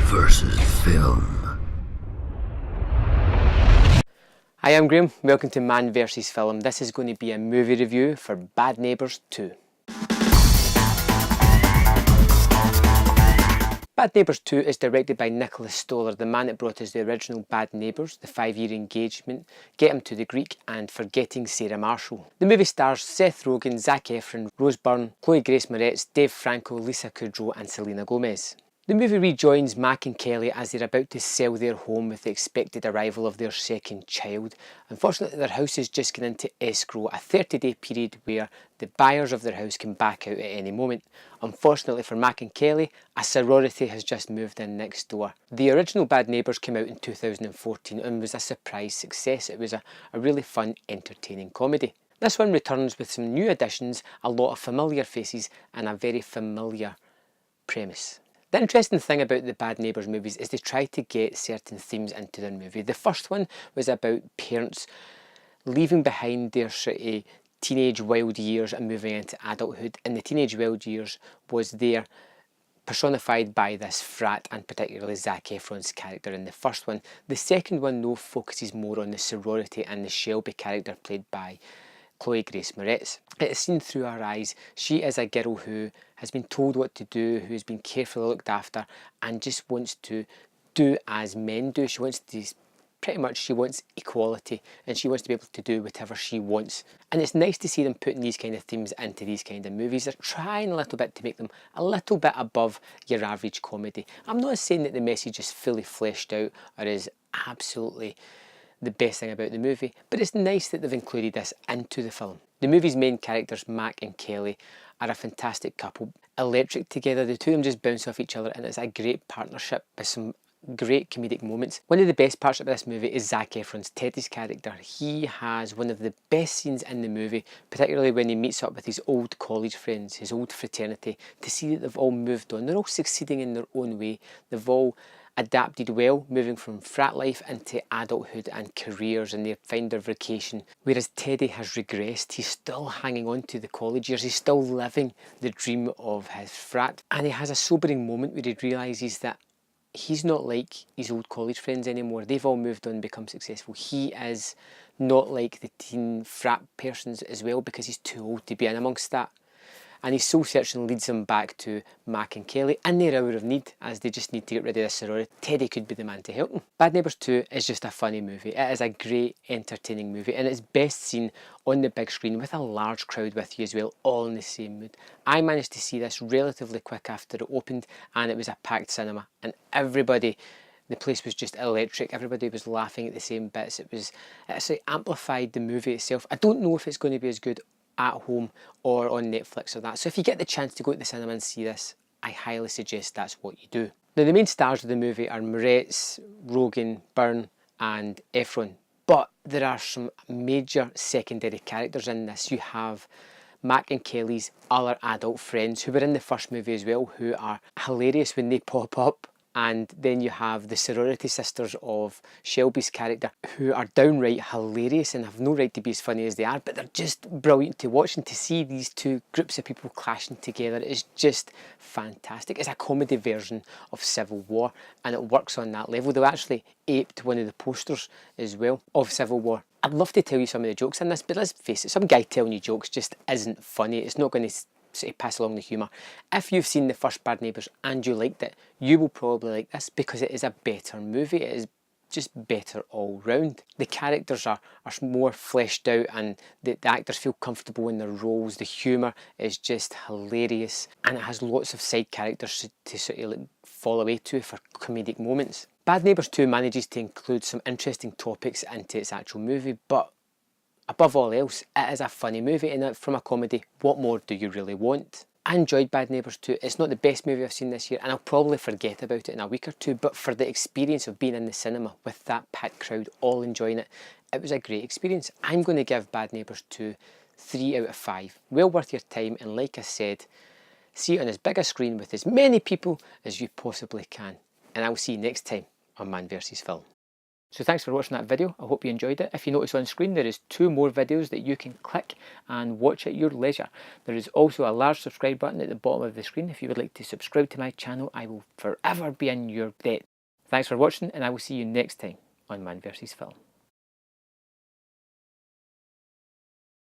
versus film. Hi, I'm Graham. Welcome to Man vs Film. This is going to be a movie review for Bad Neighbours 2. Bad Neighbours 2 is directed by Nicholas Stoller, the man that brought us the original Bad Neighbours, The 5-Year Engagement, Get Him to the Greek and Forgetting Sarah Marshall. The movie stars Seth Rogen, Zac Efron, Rose Byrne, Chloe Grace Moretz, Dave Franco, Lisa Kudrow and Selena Gomez. The movie rejoins Mac and Kelly as they're about to sell their home with the expected arrival of their second child. Unfortunately, their house has just gone into escrow, a 30-day period where the buyers of their house can back out at any moment. Unfortunately for Mac and Kelly, a sorority has just moved in next door. The original Bad Neighbours came out in 2014 and was a surprise success. It was a really fun, entertaining comedy. This one returns with some new additions, a lot of familiar faces and a very familiar premise. The interesting thing about the Bad Neighbours movies is they try to get certain themes into their movie. The first one was about parents leaving behind their sort of teenage wild years and moving into adulthood, and the teenage wild years was there personified by this frat and particularly Zac Efron's character in the first one. The second one though focuses more on the sorority and the Shelby character played by Chloe Grace Moretz. It is seen through her eyes. She is a girl who has been told what to do, who has been carefully looked after and just wants to do as men do. She wants equality and she wants to be able to do whatever she wants. And it's nice to see them putting these kind of themes into these kind of movies. They're trying a little bit to make them a little bit above your average comedy. I'm not saying that the message is fully fleshed out or is absolutely the best thing about the movie, but it's nice that they've included this into the film. The movie's main characters, Mac and Kelly, are a fantastic couple, electric together. The two of them just bounce off each other and it's a great partnership with some great comedic moments. One of the best parts of this movie is Zac Efron's Teddy's character. He has one of the best scenes in the movie, particularly when he meets up with his old college friends, his old fraternity, to see that they've all moved on. They're all succeeding in their own way. They've all adapted well, moving from frat life into adulthood and careers, and they find their vocation. Whereas Teddy has regressed. He's still hanging on to the college years. He's still living the dream of his frat. And he has a sobering moment where he realises that he's not like his old college friends anymore. They've all moved on and become successful. He is not like the teen frat persons as well because he's too old to be in amongst that. And his soul searching leads him back to Mac and Kelly in their hour of need, as they just need to get rid of this sorority. Teddy could be the man to help them. Bad Neighbours 2 is just a funny movie. It is a great, entertaining movie, and it's best seen on the big screen with a large crowd with you as well, all in the same mood. I managed to see this relatively quick after it opened, and it was a packed cinema, and everybody, the place was just electric. Everybody was laughing at the same bits. It actually amplified the movie itself. I don't know if it's going to be as good at home or on Netflix or that. So if you get the chance to go to the cinema and see this, I highly suggest that's what you do. Now the main stars of the movie are Moretz, Rogen, Byrne and Efron. But there are some major secondary characters in this. You have Mac and Kelly's other adult friends who were in the first movie as well, who are hilarious when they pop up. And then you have the sorority sisters of Shelby's character who are downright hilarious and have no right to be as funny as they are, but they're just brilliant to watch, and to see these two groups of people clashing together is just fantastic. It's a comedy version of Civil War and it works on that level. They actually aped one of the posters as well of Civil War. I'd love to tell you some of the jokes in this, but let's face it, some guy telling you jokes just isn't funny. It's not going to sort of pass along the humour. If you've seen the first Bad Neighbours and you liked it, you will probably like this because it is a better movie. It is just better all round. The characters are more fleshed out and the actors feel comfortable in their roles. The humour is just hilarious and it has lots of side characters to sort of fall away to for comedic moments. Bad Neighbours 2 manages to include some interesting topics into its actual movie, but above all else, it is a funny movie, and from a comedy, what more do you really want? I enjoyed Bad Neighbours 2. It's not the best movie I've seen this year, and I'll probably forget about it in a week or two, but for the experience of being in the cinema with that packed crowd all enjoying it, it was a great experience. I'm going to give Bad Neighbours 2 3 out of 5. Well worth your time, and like I said, see it on as big a screen with as many people as you possibly can. And I'll see you next time on Man vs Film. So thanks for watching that video. I hope you enjoyed it. If you notice on screen, there is 2 more videos that you can click and watch at your leisure. There is also a large subscribe button at the bottom of the screen. If you would like to subscribe to my channel, I will forever be in your debt. Thanks for watching, and I will see you next time on Man vs. Film.